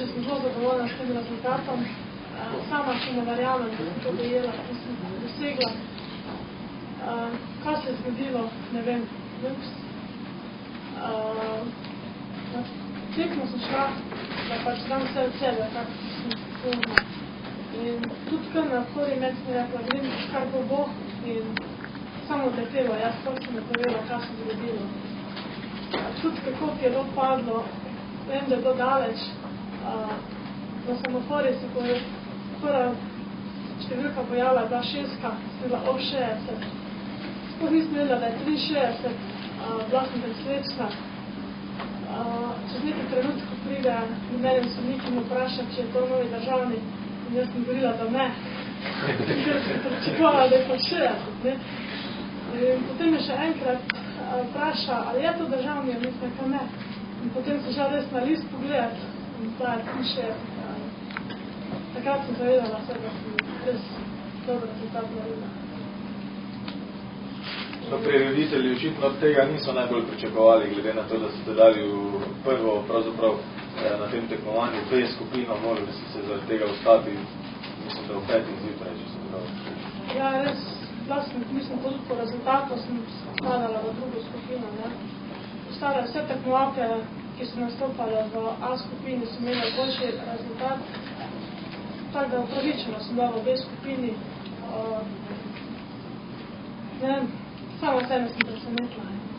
da sem zelo zadovoljna s tem rezultatom. Sama še ne verjamem, da sem to dojela, da sem dosegla. Kaj se je zgodilo, ne vem, na tekmo sem šla, da pač dam vse od sebe, kako sem pozna. In tudi kar na prvi med sem rekla, grem, kar bo in samo letelo, jaz pa sem ne povedala, kaj se zgodilo. Tudi kako ti je to padlo, vem, da je bilo daleč, na semafori se prva številka pojavila, je bila 6, sem bila ob 60. Sploh nisem vedela, da je 63, bila sem presrečna. Čez nekaj trenutku pride mene sodnik in vpraša, če je to novi državni, in jaz sem govorila, da ne. Ker sem pričakovala, da je pa 60, ne. In potem me še enkrat vpraša, ali je to državni, in mislim, ka ne. In potem sem šla res na list pogledati in ta je 63. Takrat sem zavedala se, da sem res dobro rezultat naredila. Prireditelji očitno od tega niso najbolj pričakovali, glede na to, da ste dali v prvo, pravzaprav na tem tekmovanju B skupino, morali ste se zaradi tega ostati, mislim, da v 5. zjutraj, če sem prav. Ja, res, mislim, tudi po rezultatu sem spadala v drugo skupino, ne. Ostale vse tekmovake, ki so nastopale v A skupini, so imeli boljši rezultat. Tako da upravičeno sem bila v B skupini. Ne vem, samo sebe sem presenetila.